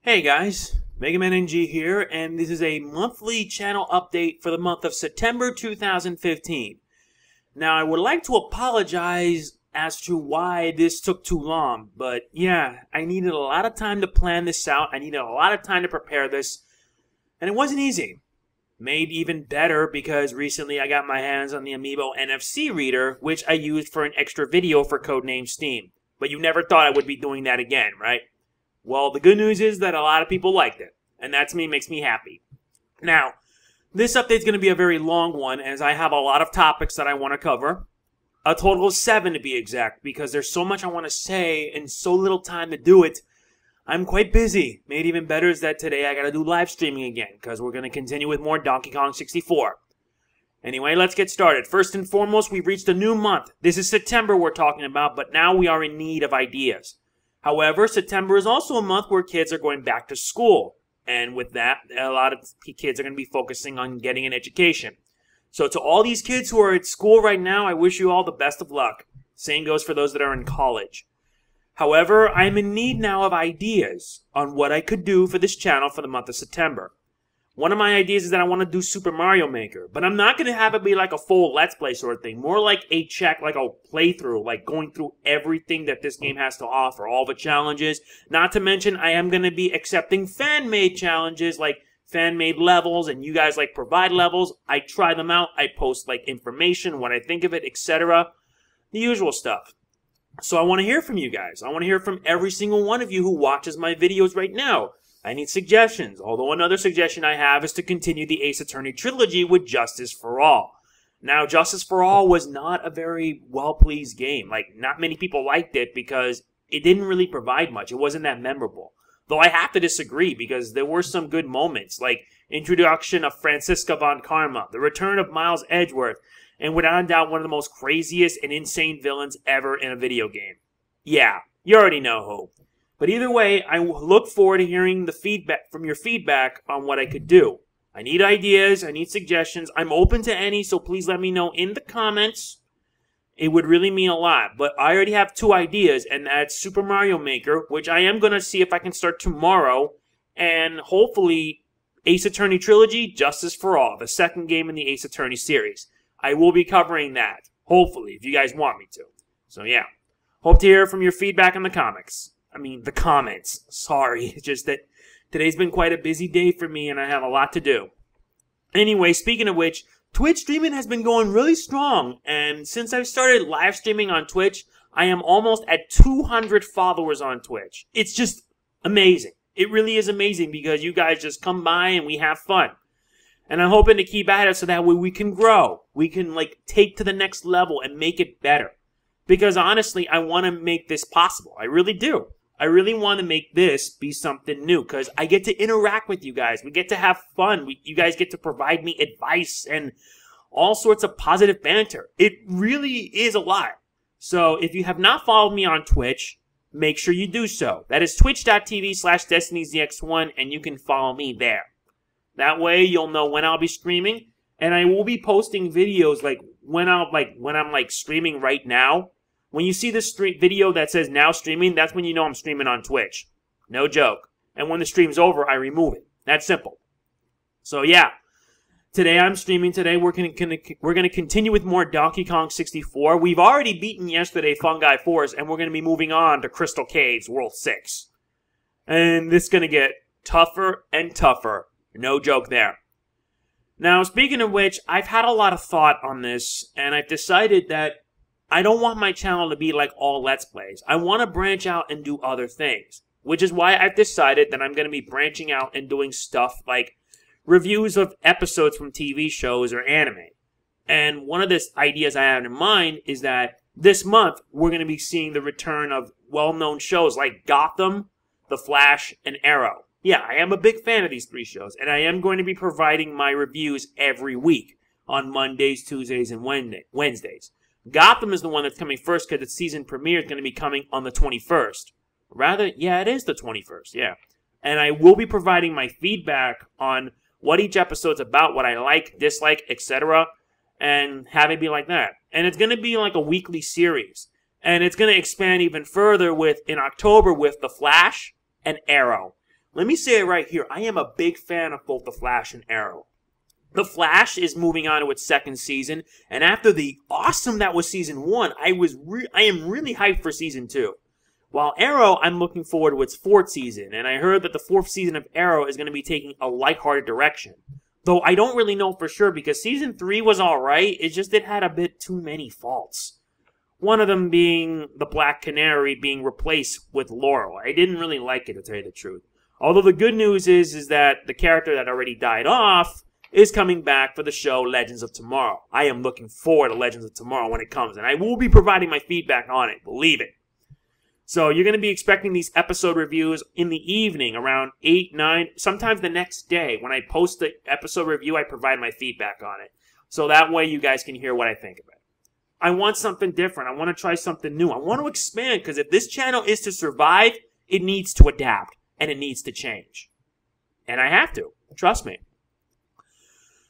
Hey guys, Mega Man NG here, and this is a monthly channel update for the month of September 2015. Now, I would like to apologize as to why this took too long, but yeah, I needed a lot of time to plan this out. I needed a lot of time to prepare this, and it wasn't easy. Made even better because recently I got my hands on the Amiibo NFC reader, which I used for an extra video for Codename Steam. But you never thought I would be doing that again, right? Well, the good news is that a lot of people liked it, and that's makes me happy. Now, this update's going to be a very long one, as I have a lot of topics that I want to cover. A total of 7 to be exact, because there's so much I want to say and so little time to do it. I'm quite busy. Made even better is that today I got to do live streaming again, because we're going to continue with more Donkey Kong 64. Anyway, let's get started. First and foremost, we've reached a new month. This is September we're talking about, but now we are in need of ideas. However, September is also a month where kids are going back to school. And with that, a lot of kids are going to be focusing on getting an education. So to all these kids who are at school right now, I wish you all the best of luck. Same goes for those that are in college. However, I'm in need now of ideas on what I could do for this channel for the month of September. One of my ideas is that I want to do Super Mario Maker, but I'm not going to have it be like a full Let's Play sort of thing. More like a like a playthrough, like going through everything that this game has to offer, all the challenges. Not to mention, I am going to be accepting fan-made challenges, like fan-made levels, and you guys like provide levels. I try them out. I post like information, what I think of it, etc. The usual stuff. So I want to hear from you guys. I want to hear from every single one of you who watches my videos right now. I need suggestions, although another suggestion I have is to continue the Ace Attorney Trilogy with Justice for All. Now, Justice for All was not a very well-pleased game. Like, not many people liked it because it didn't really provide much. It wasn't that memorable. Though I have to disagree because there were some good moments, like introduction of Franziska von Karma, the return of Miles Edgeworth, and without a doubt one of the most craziest and insane villains ever in a video game. Yeah, you already know who. But either way, I look forward to hearing the feedback from your feedback on what I could do. I need ideas, I need suggestions. I'm open to any, so please let me know in the comments. It would really mean a lot. But I already have 2 ideas, and that's Super Mario Maker, which I am going to see if I can start tomorrow, and hopefully Ace Attorney Trilogy, Justice for All, the second game in the Ace Attorney series. I will be covering that, hopefully, if you guys want me to. So yeah, hope to hear from your feedback in the comments. Sorry, it's just that today's been quite a busy day for me and I have a lot to do. Anyway, speaking of which, Twitch streaming has been going really strong, and since I've started live streaming on Twitch, I am almost at 200 followers on Twitch. It's just amazing. It really is amazing because you guys just come by and we have fun. And I'm hoping to keep at it so that way we can grow. We can take to the next level and make it better. Because honestly, I want to make this possible. I really do. I really want to make this be something new because I get to interact with you guys. We get to have fun. You guys get to provide me advice and all sorts of positive banter. It really is a lot. So if you have not followed me on Twitch, make sure you do so. That is twitch.tv/DestinyZX1 and you can follow me there. That way you'll know when I'll be streaming, and I will be posting videos when I'm streaming right now. When you see this video that says now streaming, that's when you know I'm streaming on Twitch. No joke. And when the stream's over, I remove it. That's simple. So yeah, today I'm streaming. Today we're gonna continue with more Donkey Kong 64. We've already beaten yesterday Fungi Force, and we're gonna be moving on to Crystal Caves World 6. And this is gonna get tougher and tougher. No joke there. Now, speaking of which, I've had a lot of thought on this, and I've decided that I don't want my channel to be like all Let's Plays. I want to branch out and do other things, which is why I've decided that I'm going to be branching out and doing stuff like reviews of episodes from TV shows or anime. And one of the ideas I have in mind is that this month, we're going to be seeing the return of well-known shows like Gotham, The Flash, and Arrow. Yeah, I am a big fan of these 3 shows, and I am going to be providing my reviews every week on Mondays, Tuesdays, and Wednesdays. Gotham is the one that's coming first because its season premiere is going to be coming on the 21st. Rather, yeah, it is the 21st, yeah. And I will be providing my feedback on what each episode's about, what I like, dislike, etc., and have it be like that. And it's going to be like a weekly series. And it's going to expand even further in October with The Flash and Arrow. Let me say it right here. I am a big fan of both The Flash and Arrow. The Flash is moving on to its second season, and after the awesome that was season 1, I am really hyped for season 2. While Arrow, I'm looking forward to its 4th season, and I heard that the 4th season of Arrow is going to be taking a lighthearted direction. Though I don't really know for sure because season 3 was alright, it's just it had a bit too many faults. One of them being the Black Canary being replaced with Laurel. I didn't really like it, to tell you the truth. Although the good news is that the character that already died off is coming back for the show Legends of Tomorrow. I am looking forward to Legends of Tomorrow when it comes, and I will be providing my feedback on it, believe it. So you're going to be expecting these episode reviews in the evening around 8, 9, sometimes the next day. When I post the episode review, I provide my feedback on it. So that way you guys can hear what I think of it. I want something different. I want to try something new. I want to expand because if this channel is to survive, it needs to adapt and it needs to change. And I have to. Trust me.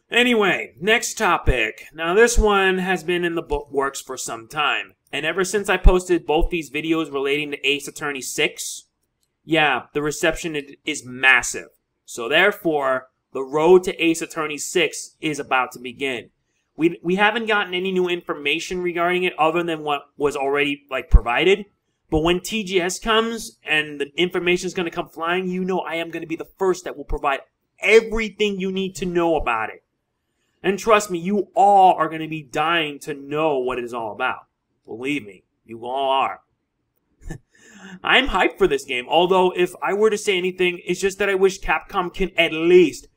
Anyway, next topic. Now this one has been in the works for some time. And ever since I posted both these videos relating to Ace Attorney 6, yeah, the reception is massive. So therefore, the road to Ace Attorney 6 is about to begin. We haven't gotten any new information regarding it other than what was already provided. But when TGS comes and the information is going to come flying, you know I am going to be the first that will provide everything you need to know about it. And trust me, you all are going to be dying to know what it is all about. Believe me, you all are. I'm hyped for this game, although if I were to say anything, it's just that I wish Capcom can at least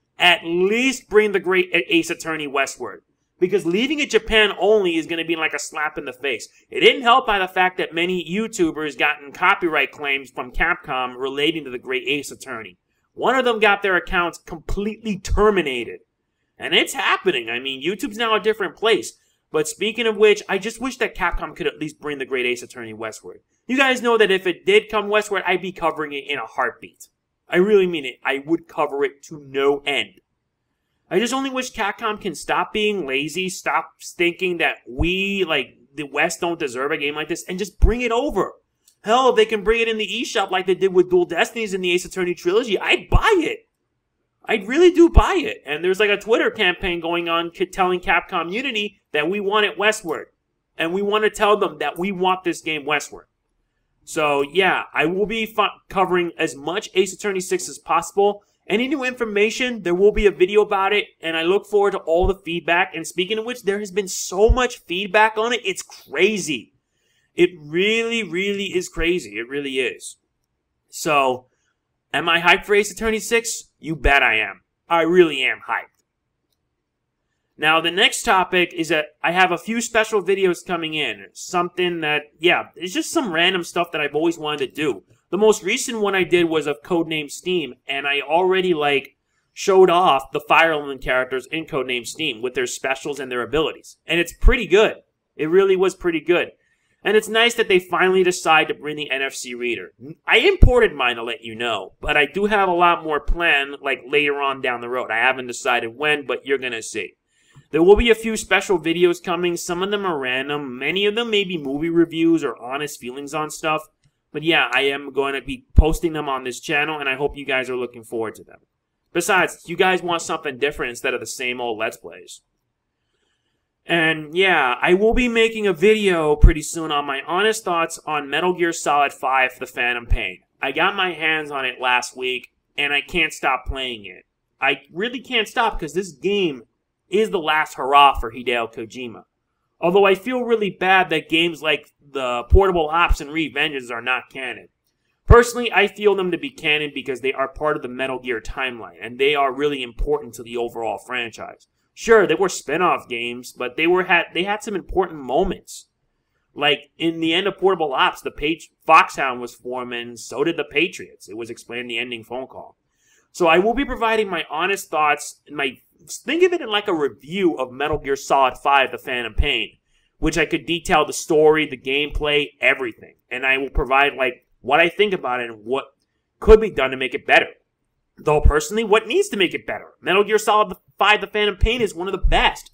bring the great Ace Attorney westward. Because leaving it Japan only is going to be like a slap in the face. It didn't help by the fact that many YouTubers gotten copyright claims from Capcom relating to the great Ace Attorney. One of them got their accounts completely terminated. And it's happening. I mean, YouTube's now a different place. But speaking of which, I just wish that Capcom could at least bring the great Ace Attorney westward. You guys know that if it did come westward, I'd be covering it in a heartbeat. I really mean it. I would cover it to no end. I just only wish Capcom can stop being lazy, stop thinking that we, the West, don't deserve a game like this, and just bring it over. Hell, if they can bring it in the eShop like they did with Dual Destinies in the Ace Attorney Trilogy, I'd buy it. I really do buy it. And there's a Twitter campaign going on telling Capcom Unity that we want it westward. And we want to tell them that we want this game westward. So, yeah, I will be covering as much Ace Attorney 6 as possible. Any new information, there will be a video about it. And I look forward to all the feedback. And speaking of which, there has been so much feedback on it. It's crazy. It really, really is crazy. It really is. So, am I hyped for Ace Attorney 6? You bet I am. I really am hyped. Now, the next topic is that I have a few special videos coming in. Something that, yeah, it's just some random stuff that I've always wanted to do. The most recent one I did was of Codename Steam, and I already, showed off the Fire Emblem characters in Codename Steam with their specials and their abilities. And it's pretty good. It really was pretty good. And it's nice that they finally decide to bring the NFC reader. I imported mine to let you know, but I do have a lot more planned, later on down the road. I haven't decided when, but you're gonna see. There will be a few special videos coming. Some of them are random. Many of them may be movie reviews or honest feelings on stuff. But yeah, I am going to be posting them on this channel, and I hope you guys are looking forward to them. Besides, you guys want something different instead of the same old Let's Plays. And yeah, I will be making a video pretty soon on my honest thoughts on Metal Gear Solid 5: The Phantom Pain. I got my hands on it last week, and I can't stop playing it. I really can't stop because this game is the last hurrah for Hideo Kojima. Although I feel really bad that games like the Portable Ops and Revengeance are not canon. Personally, I feel them to be canon because they are part of the Metal Gear timeline, and they are really important to the overall franchise. Sure, they were spin-off games, but they had some important moments. Like, in the end of Portable Ops, the Foxhound was formed, and so did the Patriots. It was explained in the ending phone call. So I will be providing my honest thoughts, and think of it like a review of Metal Gear Solid 5: The Phantom Pain, which I could detail the story, the gameplay, everything. And I will provide, what I think about it and what could be done to make it better. Though, personally, what needs to make it better? Metal Gear Solid 5: The Phantom Pain is one of the best.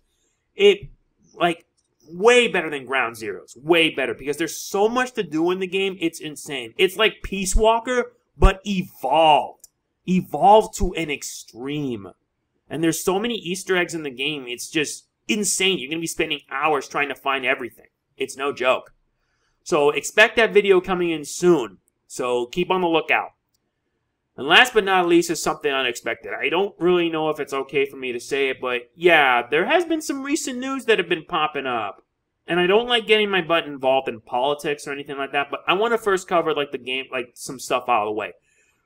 Way better than Ground Zeroes. Way better, because there's so much to do in the game, it's insane. It's like Peace Walker, but evolved. evolved to an extreme. And there's so many Easter eggs in the game, it's just insane. You're going to be spending hours trying to find everything. It's no joke. So expect that video coming in soon. So keep on the lookout. And last but not least is something unexpected. I don't really know if it's okay for me to say it, but yeah, there has been some recent news that have been popping up. And I don't like getting my butt involved in politics or anything like that, but I want to first cover like the game, like some stuff out of the way.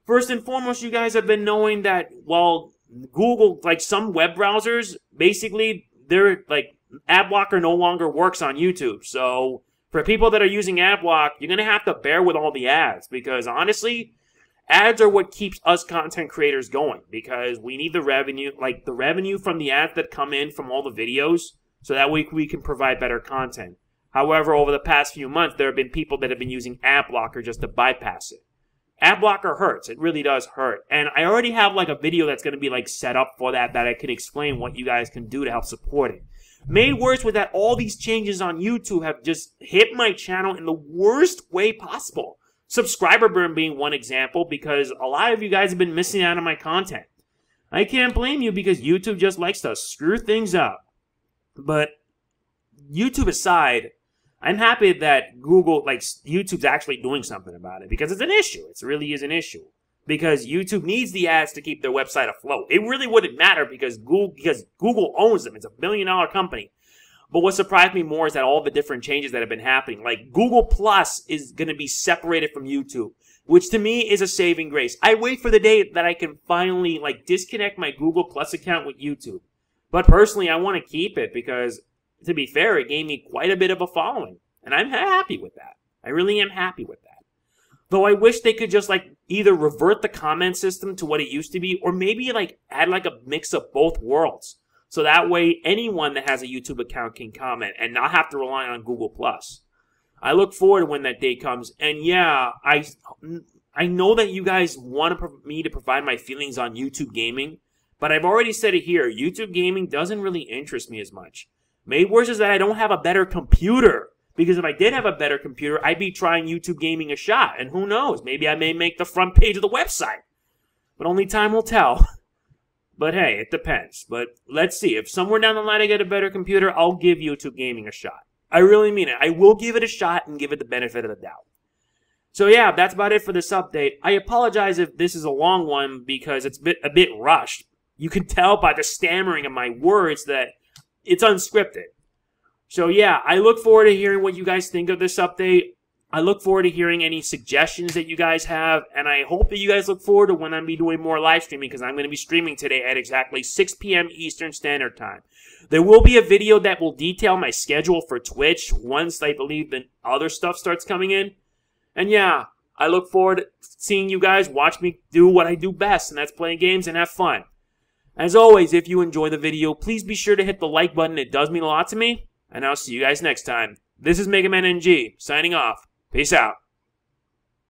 First and foremost, you guys have been knowing that, well, Google, like some web browsers, basically, they're like, ad blocker no longer works on YouTube. So for people that are using ad block, you're going to have to bear with all the ads because honestly, ads are what keeps us content creators going because we need the revenue, like the revenue from the ads that come in from all the videos, so that way we can provide better content. However, over the past few months, there have been people that have been using ad blocker just to bypass it. Ad blocker hurts. It really does hurt. And I already have like a video that's going to be like set up for that I can explain what you guys can do to help support it. Made worse with that all these changes on YouTube have just hit my channel in the worst way possible. Subscriber burn being one example because a lot of you guys have been missing out on my content. I can't blame you because YouTube just likes to screw things up. But YouTube aside, I'm happy that Google, like YouTube's actually doing something about it because it's an issue. It really is an issue because YouTube needs the ads to keep their website afloat. It really wouldn't matter because Google owns them. It's $1 billion company. But what surprised me more is that all the different changes that have been happening, like Google Plus is going to be separated from YouTube, which to me is a saving grace. I wait for the day that I can finally like disconnect my Google Plus account with YouTube. But personally, I want to keep it because, to be fair, it gave me quite a bit of a following. And I'm happy with that. I really am happy with that. Though I wish they could just like either revert the comment system to what it used to be or maybe like add like a mix of both worlds. So that way anyone that has a YouTube account can comment and not have to rely on Google+. I look forward to when that day comes. And yeah, I know that you guys want me to provide my feelings on YouTube gaming. But I've already said it here. YouTube gaming doesn't really interest me as much. Made worse is that I don't have a better computer. Because if I did have a better computer, I'd be trying YouTube gaming a shot. And who knows, maybe I may make the front page of the website. But only time will tell. But hey, it depends. But let's see. If somewhere down the line I get a better computer, I'll give YouTube gaming a shot. I really mean it. I will give it a shot and give it the benefit of the doubt. So yeah, that's about it for this update. I apologize if this is a long one because it's a bit rushed. You can tell by the stammering of my words that it's unscripted. So yeah, I look forward to hearing what you guys think of this update. I look forward to hearing any suggestions that you guys have, and I hope that you guys look forward to when I'm be doing more live streaming because I'm going to be streaming today at exactly 6 p.m. Eastern Standard Time. There will be a video that will detail my schedule for Twitch once I believe the other stuff starts coming in. And yeah, I look forward to seeing you guys watch me do what I do best, and that's play games and have fun. As always, if you enjoy the video, please be sure to hit the like button. It does mean a lot to me. And I'll see you guys next time. This is Mega Man NG, signing off. Peace out.